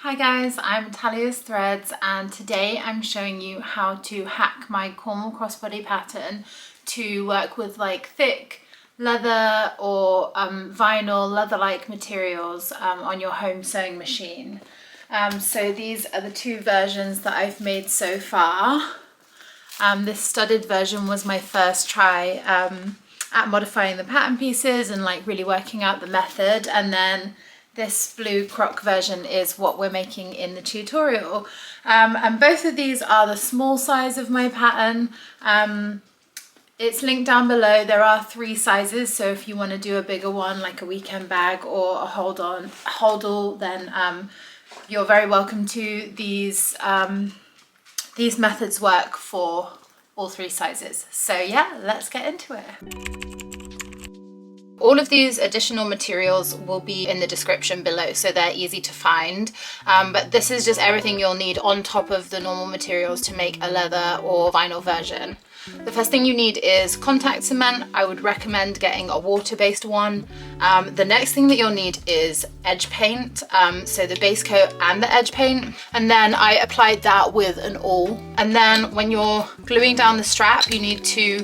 Hi guys, I'm Talia's Threads and today I'm showing you how to hack my Cornwall crossbody pattern to work with like thick leather or vinyl leather-like materials on your home sewing machine. So these are the two versions that I've made so far. This studded version was my first try at modifying the pattern pieces and like really working out the method, and then this blue croc version is what we're making in the tutorial. And both of these are the small size of my pattern. It's linked down below. There are 3 sizes, so if you want to do a bigger one like a weekend bag or a hold-all, then you're very welcome to. These methods work for all 3 sizes. So yeah, let's get into it. All of these additional materials will be in the description below, so they're easy to find. But this is just everything you'll need on top of the normal materials to make a leather or vinyl version. The first thing you need is contact cement. I would recommend getting a water-based one. The next thing that you'll need is edge paint, so the base coat and the edge paint. And then I applied that with an awl. And then when you're gluing down the strap, you need to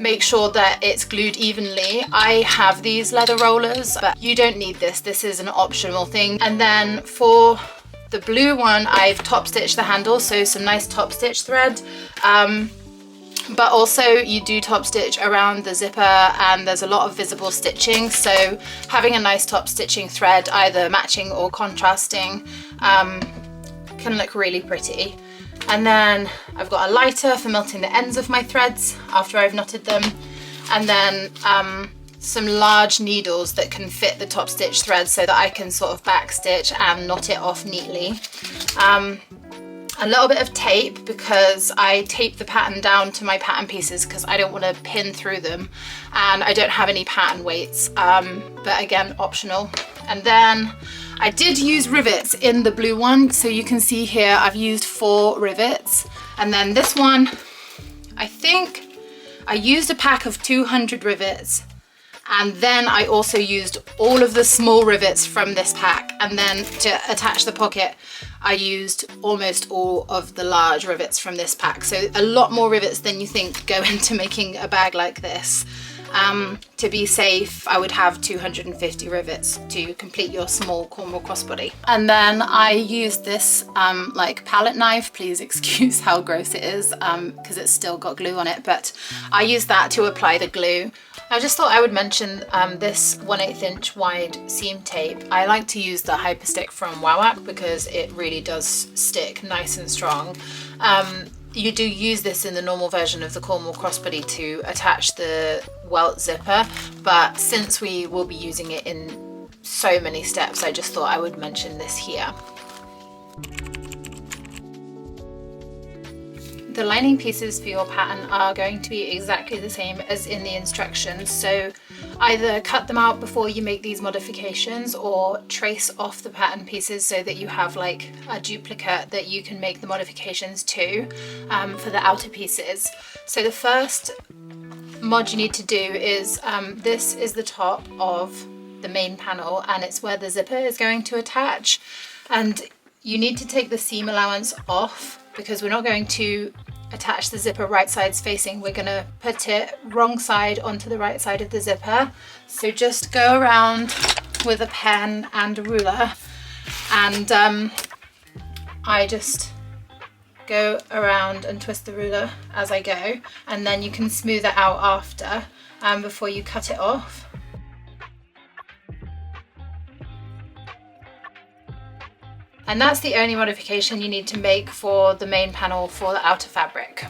make sure that it's glued evenly. I have these leather rollers, but you don't need this. This is an optional thing. And then for the blue one, I've top stitched the handle, so some nice top stitch thread. But also you do top stitch around the zipper and there's a lot of visible stitching. So having a nice top stitching thread, either matching or contrasting, can look really pretty. And then I've got a lighter for melting the ends of my threads after I've knotted them. And then some large needles that can fit the top stitch thread so that I can sort of back stitch and knot it off neatly. A little bit of tape because I tape the pattern down to my pattern pieces because I don't want to pin through them, and I don't have any pattern weights, but again, optional. And then I did use rivets in the blue one, so you can see here I've used 4 rivets. And then this one, I think I used a pack of 200 rivets, and then I also used all of the small rivets from this pack, and then to attach the pocket I used almost all of the large rivets from this pack. So a lot more rivets than you think go into making a bag like this. To be safe, I would have 250 rivets to complete your small Cornwall crossbody. And then I used this like palette knife. Please excuse how gross it is because it's still got glue on it, but I used that to apply the glue. I just thought I would mention this 1/8 inch wide seam tape. I like to use the Hyperstick from Wowak because it really does stick nice and strong. You do use this in the normal version of the Cornwall crossbody to attach the welt zipper, but since we will be using it in so many steps, I just thought I would mention this here. The lining pieces for your pattern are going to be exactly the same as in the instructions, so either cut them out before you make these modifications or trace off the pattern pieces so that you have like a duplicate that you can make the modifications to for the outer pieces. So the first mod you need to do is this is the top of the main panel and it's where the zipper is going to attach, and you need to take the seam allowance off because we're not going to attach the zipper right sides facing. We're going to put it wrong side onto the right side of the zipper. So just go around with a pen and a ruler, and I just go around and twist the ruler as I go, and then you can smooth it out after before you cut it off. And that's the only modification you need to make for the main panel for the outer fabric.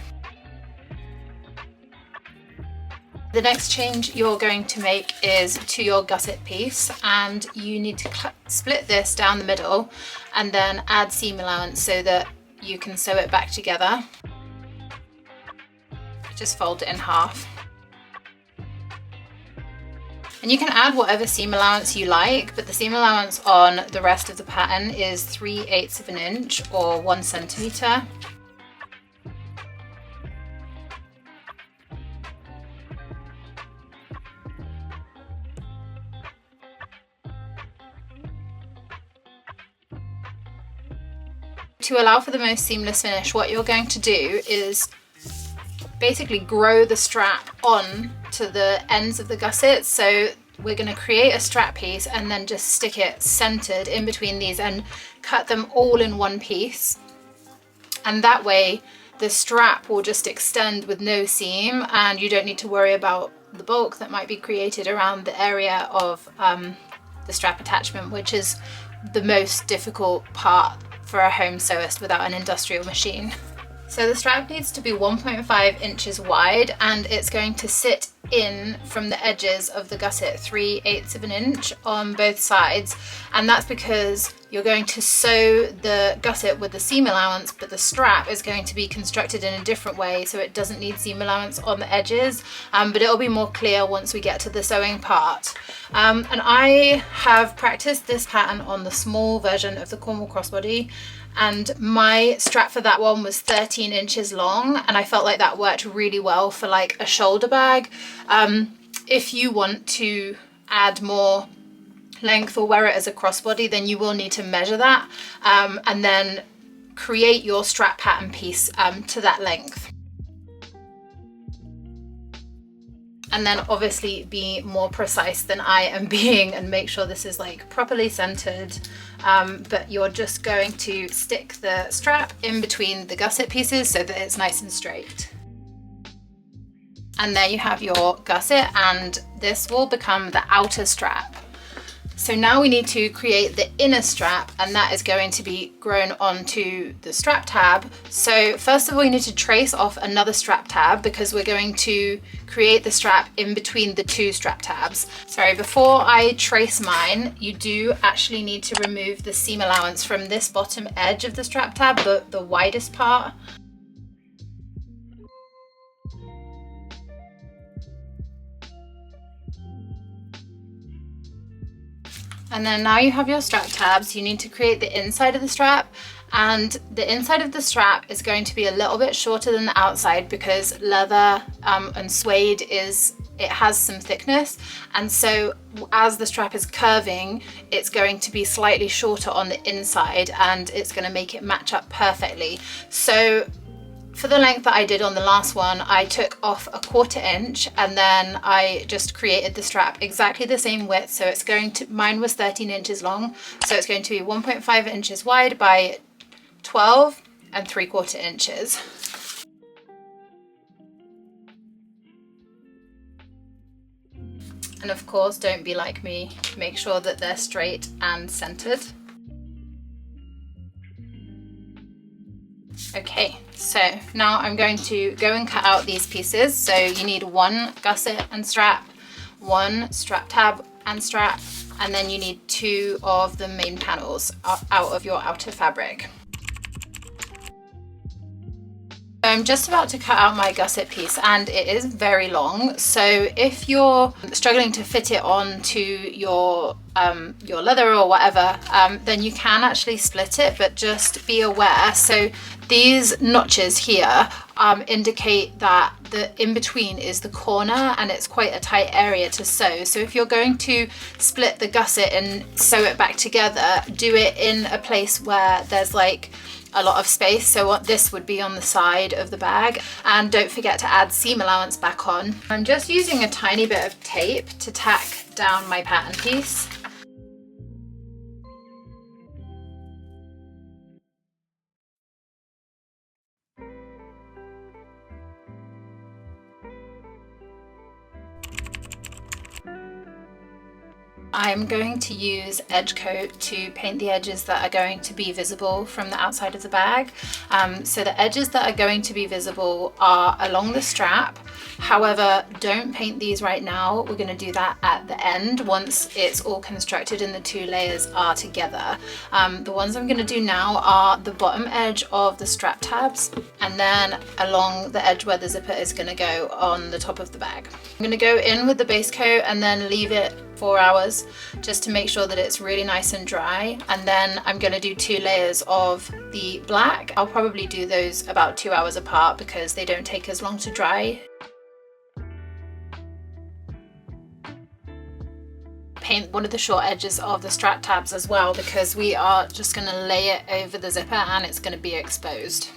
The next change you're going to make is to your gusset piece, and you need to split this down the middle and then add seam allowance so that you can sew it back together. Just fold it in half. And you can add whatever seam allowance you like, but the seam allowance on the rest of the pattern is 3/8 of an inch or 1 centimeter. to allow for the most seamless finish, what you're going to do is basically grow the strap on to the ends of the gusset. So we're going to create a strap piece and then just stick it centered in between these and cut them all in one piece. And that way the strap will just extend with no seam, and you don't need to worry about the bulk that might be created around the area of the strap attachment, which is the most difficult part for a home sewist without an industrial machine. So the strap needs to be 1.5 inches wide, and it's going to sit in from the edges of the gusset 3/8 of an inch on both sides. And that's because you're going to sew the gusset with the seam allowance, but the strap is going to be constructed in a different way, so it doesn't need seam allowance on the edges, but it'll be more clear once we get to the sewing part. And I have practiced this pattern on the small version of the Cornwall crossbody, and my strap for that one was 13 inches long, and I felt like that worked really well for like a shoulder bag. If you want to add more length or wear it as a crossbody, then you will need to measure that and then create your strap pattern piece to that length. And then obviously be more precise than I am being and make sure this is like properly centered. But you're just going to stick the strap in between the gusset pieces so that it's nice and straight. And there you have your gusset, and this will become the outer strap. So now we need to create the inner strap, and that is going to be grown onto the strap tab. So first of all, you need to trace off another strap tab because we're going to create the strap in between the two strap tabs. Sorry, before I trace mine, you do actually need to remove the seam allowance from this bottom edge of the strap tab, the widest part. And then now you have your strap tabs, you need to create the inside of the strap, and the inside of the strap is going to be a little bit shorter than the outside because leather and suede it has some thickness, and so as the strap is curving, it's going to be slightly shorter on the inside, and it's going to make it match up perfectly. So for the length that I did on the last one, I took off 1/4 inch and then I just created the strap exactly the same width. So it's going to, mine was 13 inches long, so it's going to be 1.5 inches wide by 12 3/4 inches. And of course, don't be like me, make sure that they're straight and centered. Okay, so now I'm going to go and cut out these pieces. So you need one gusset and strap, one strap tab and strap, and then you need 2 of the main panels out of your outer fabric. I'm just about to cut out my gusset piece, and it is very long, so if you're struggling to fit it onto your leather or whatever, then you can actually split it, but just be aware. So these notches here indicate that the in-between is the corner, and it's quite a tight area to sew. So if you're going to split the gusset and sew it back together, do it in a place where there's like a lot of space. So what this would be on the side of the bag, and don't forget to add seam allowance back on. I'm just using a tiny bit of tape to tack down my pattern piece. I'm going to use edge coat to paint the edges that are going to be visible from the outside of the bag. So the edges that are going to be visible are along the strap. However, don't paint these right now. We're going to do that at the end once it's all constructed and the 2 layers are together. The ones I'm going to do now are the bottom edge of the strap tabs, and then along the edge where the zipper is going to go on the top of the bag. I'm going to go in with the base coat and then leave it 4 hours just to make sure that it's really nice and dry, and then I'm going to do 2 layers of the black. I'll probably do those about 2 hours apart because they don't take as long to dry. point one of the short edges of the strap tabs as well, because we are just going to lay it over the zipper and it's going to be exposed.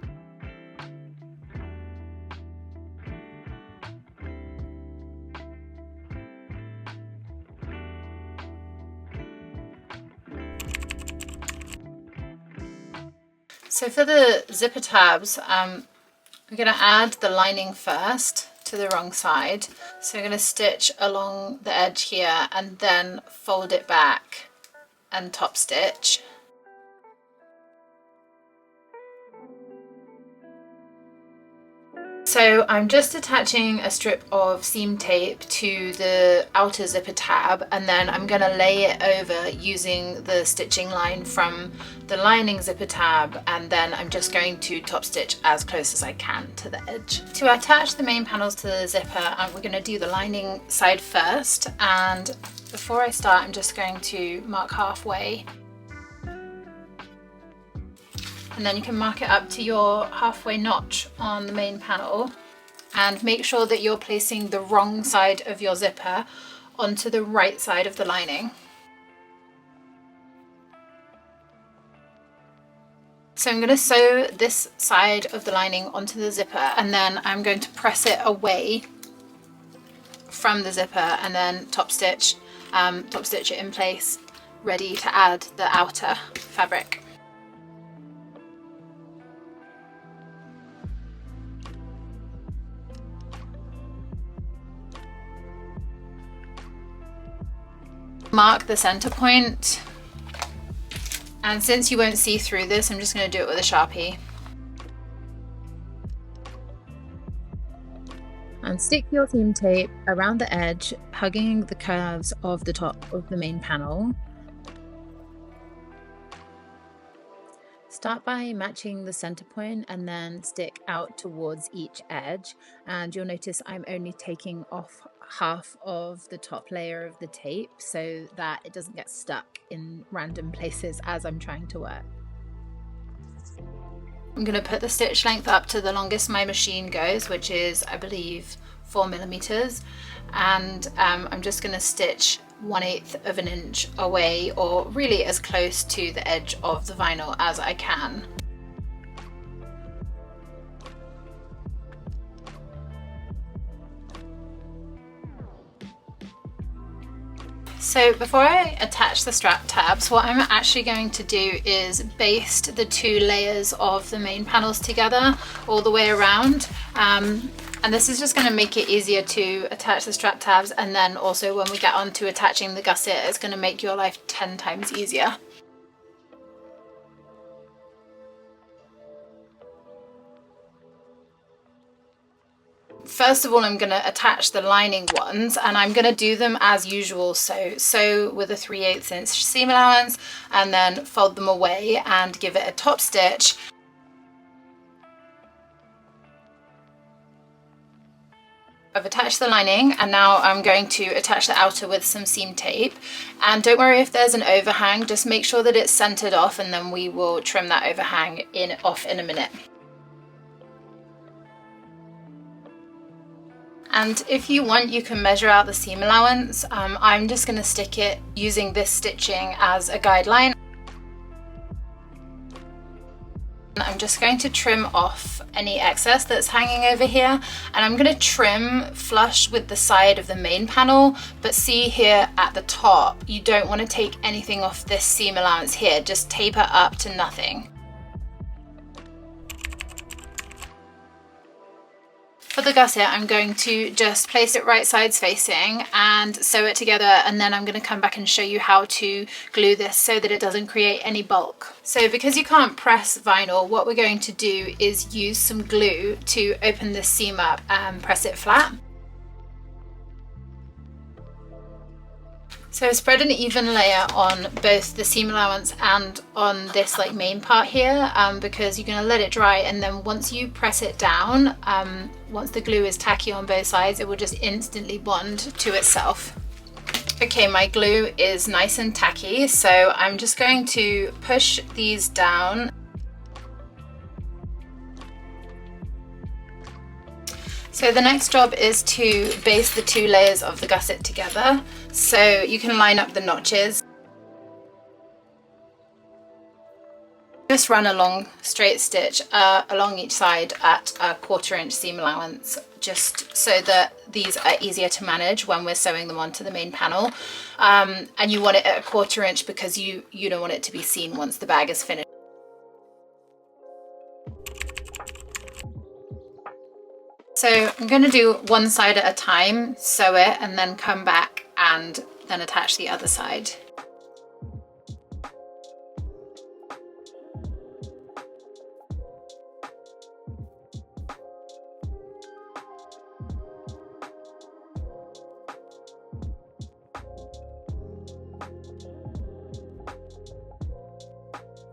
So for the zipper tabs, we're going to add the lining first to the wrong side. So I'm going to stitch along the edge here and then fold it back and top stitch. So I'm just attaching a strip of seam tape to the outer zipper tab, and then I'm going to lay it over using the stitching line from the lining zipper tab, and then I'm just going to top stitch as close as I can to the edge. To attach the main panels to the zipper, we're going to do the lining side first, and before I start I'm just going to mark halfway. And then you can mark it up to your halfway notch on the main panel, and make sure that you're placing the wrong side of your zipper onto the right side of the lining. So I'm going to sew this side of the lining onto the zipper, and then I'm going to press it away from the zipper and then top stitch it in place, ready to add the outer fabric. Mark the center point, and since you won't see through this, I'm just going to do it with a Sharpie. And stick your seam tape around the edge, hugging the curves of the top of the main panel. Start by matching the center point and then stick out towards each edge, and you'll notice I'm only taking off half of the top layer of the tape so that it doesn't get stuck in random places as I'm trying to work. I'm going to put the stitch length up to the longest my machine goes, which is, I believe, 4 millimeters, and I'm just going to stitch 1/8 of an inch away, or really as close to the edge of the vinyl as I can. So before I attach the strap tabs, what I'm actually going to do is baste the two layers of the main panels together all the way around. And this is just going to make it easier to attach the strap tabs, and then also when we get on to attaching the gusset, it's going to make your life 10 times easier. First of all, I'm going to attach the lining ones, and I'm going to do them as usual. So sew with a 3/8 inch seam allowance and then fold them away and give it a top stitch. I've attached the lining, and now I'm going to attach the outer with some seam tape. And don't worry if there's an overhang, just make sure that it's centered off, and then we will trim that overhang off in a minute. And if you want, you can measure out the seam allowance. I'm just going to stick it using this stitching as a guideline. I'm just going to trim off any excess that's hanging over here, and I'm going to trim flush with the side of the main panel, but see here at the top, you don't want to take anything off this seam allowance here, just taper up to nothing. For the gusset, I'm going to just place it right sides facing and sew it together, and then I'm going to come back and show you how to glue this so that it doesn't create any bulk. So because you can't press vinyl, what we're going to do is use some glue to open this seam up and press it flat. So spread an even layer on both the seam allowance and on this main part here, because you're going to let it dry, and then once you press it down, once the glue is tacky on both sides, it will just instantly bond to itself. Okay, my glue is nice and tacky, so I'm just going to push these down. So the next job is to baste the two layers of the gusset together. So you can line up the notches. Just run a long straight stitch along each side at a 1/4 inch seam allowance, just so that these are easier to manage when we're sewing them onto the main panel. And you want it at a 1/4 inch because you don't want it to be seen once the bag is finished. So I'm going to do one side at a time, sew it, and then come back and then attach the other side.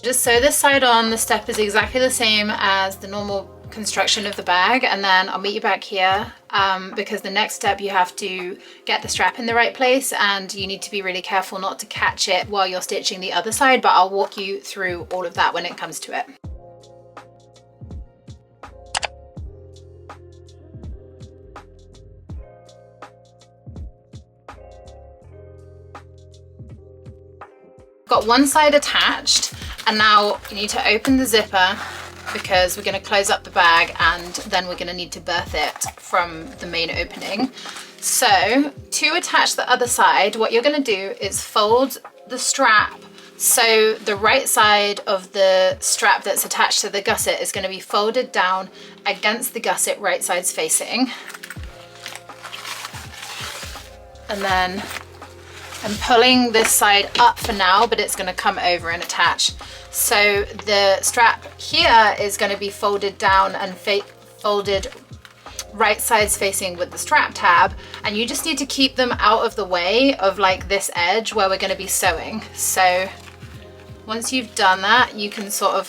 Just sew this side on. The step is exactly the same as the normal construction of the bag, and then I'll meet you back here because the next step you have to get the strap in the right place, and you need to be really careful not to catch it while you're stitching the other side, but I'll walk you through all of that when it comes to it. Got one side attached, and now you need to open the zipper because we're going to close up the bag and then we're going to need to berth it from the main opening. So to attach the other side, what you're going to do is fold the strap, so the right side of the strap that's attached to the gusset is going to be folded down against the gusset, right sides facing. And then I'm pulling this side up for now, but it's going to come over and attach. So the strap here is going to be folded down and folded right sides facing with the strap tab, and you just need to keep them out of the way of like this edge where we're going to be sewing. So once you've done that, you can sort of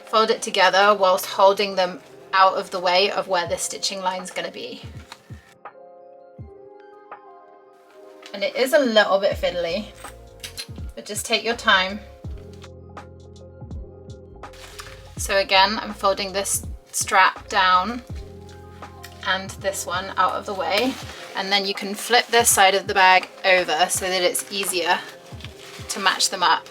fold it together whilst holding them out of the way of where the stitching line is going to be. And it is a little bit fiddly, but just take your time. So again, I'm folding this strap down and this one out of the way, and then you can flip this side of the bag over so that it's easier to match them up.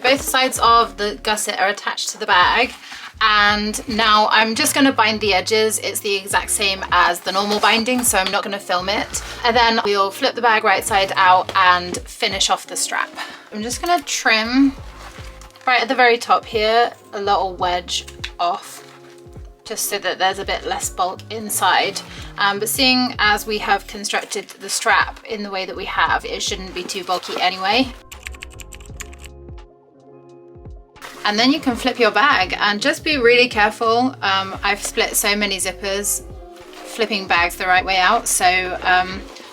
Both sides of the gusset are attached to the bag, and now I'm just going to bind the edges. It's the exact same as the normal binding, so I'm not going to film it. And then we'll flip the bag right side out and finish off the strap. I'm just going to trim right at the very top here a little wedge off, just so that there's a bit less bulk inside. But seeing as we have constructed the strap in the way that we have, it shouldn't be too bulky anyway. And then you can flip your bag, and just be really careful. I've split so many zippers flipping bags the right way out, so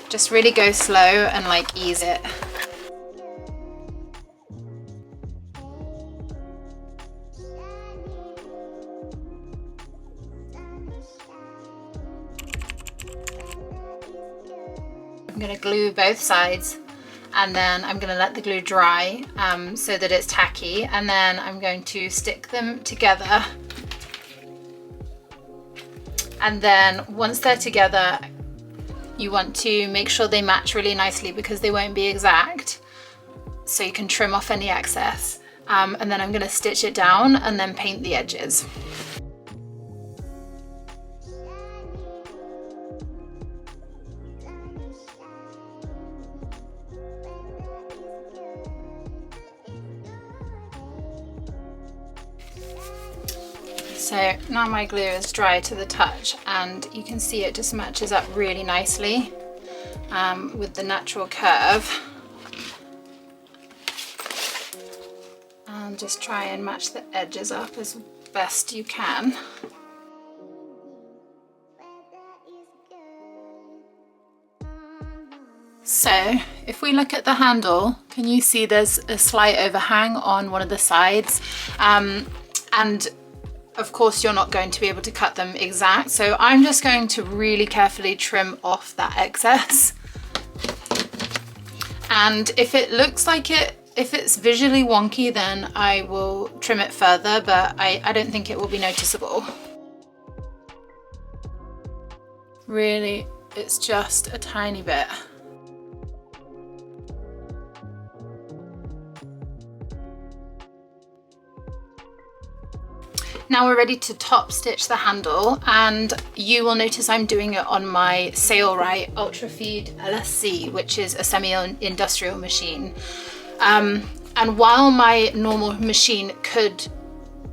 just really go slow and like ease it. I'm going to glue both sides, and then I'm going to let the glue dry so that it's tacky, and then I'm going to stick them together. And then once they're together, you want to make sure they match really nicely because they won't be exact, so you can trim off any excess. And then I'm going to stitch it down and then paint the edges. So now my glue is dry to the touch, and you can see it just matches up really nicely with the natural curve. And just try and match the edges up as best you can. So if we look at the handle, can you see there's a slight overhang on one of the sides? And of course you're not going to be able to cut them exact. So I'm just going to really carefully trim off that excess. And if it looks like if it's visually wonky, then I will trim it further, but I don't think it will be noticeable. Really, it's just a tiny bit. Now we're ready to top stitch the handle, and you will notice I'm doing it on my Sailrite Ultra Feed LSC, which is a semi-industrial machine. And while my normal machine could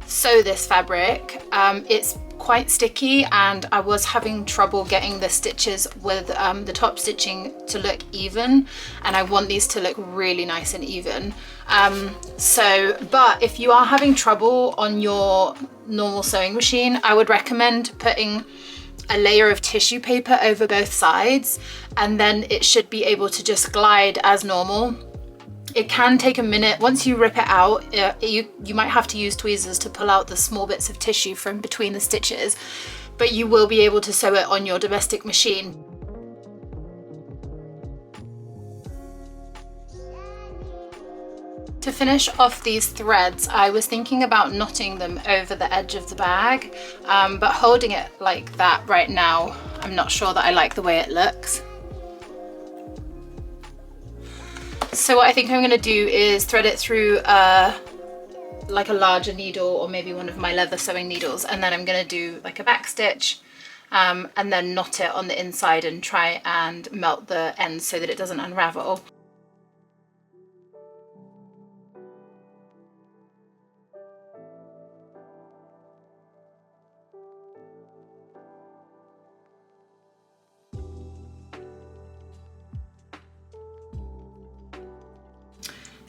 sew this fabric, it's quite sticky, and I was having trouble getting the stitches with the top stitching to look even, and I want these to look really nice and even. But if you are having trouble on your normal sewing machine, I would recommend putting a layer of tissue paper over both sides, and then it should be able to just glide as normal. It can take a minute. Once you rip it out, you might have to use tweezers to pull out the small bits of tissue from between the stitches, but you will be able to sew it on your domestic machine. To finish off these threads, I was thinking about knotting them over the edge of the bag, but holding it like that right now, I'm not sure that I like the way it looks. So what I think I'm going to do is thread it through like a larger needle, or maybe one of my leather sewing needles, and then I'm going to do like a back stitch and then knot it on the inside and try and melt the ends so that it doesn't unravel.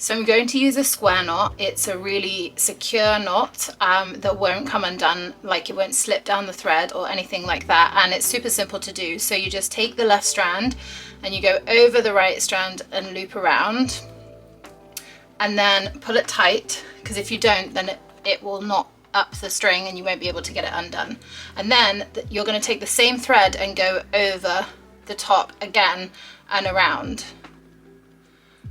So I'm going to use a square knot. It's a really secure knot that won't come undone, like it won't slip down the thread or anything like that, and it's super simple to do. So you just take the left strand and you go over the right strand and loop around, and then pull it tight, because if you don't, then it will knot up the string and you won't be able to get it undone. And then you're going to take the same thread and go over the top again and around.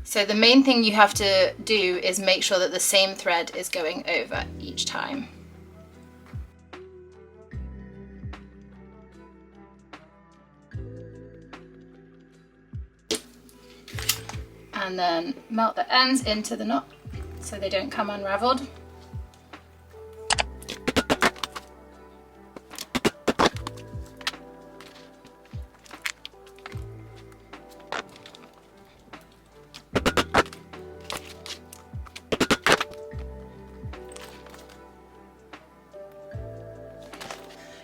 So the main thing you have to do is make sure that the same thread is going over each time. And then melt the ends into the knot so they don't come unraveled.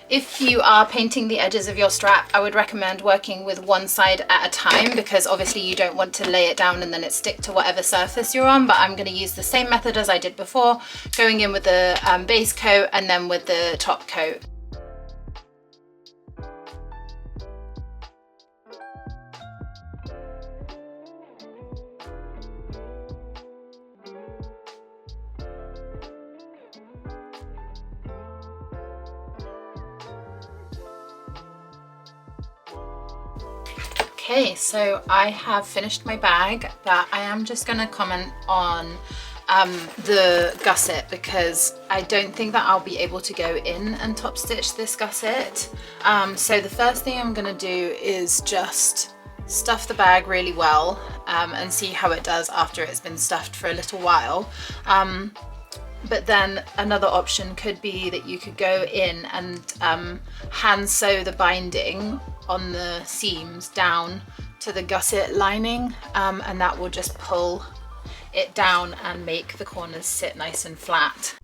If you are painting the edges of your strap, I would recommend working with one side at a time, because obviously you don't want to lay it down and then it stick to whatever surface you're on. But I'm going to use the same method as I did before, going in with the base coat and then with the top coat. Okay, so I have finished my bag, but I am just going to comment on the gusset, because I don't think that I'll be able to go in and top stitch this gusset. So the first thing I'm going to do is just stuff the bag really well and see how it does after it's been stuffed for a little while. But then another option could be that you could go in and hand sew the binding on the seams down to the gusset lining, and that will just pull it down and make the corners sit nice and flat.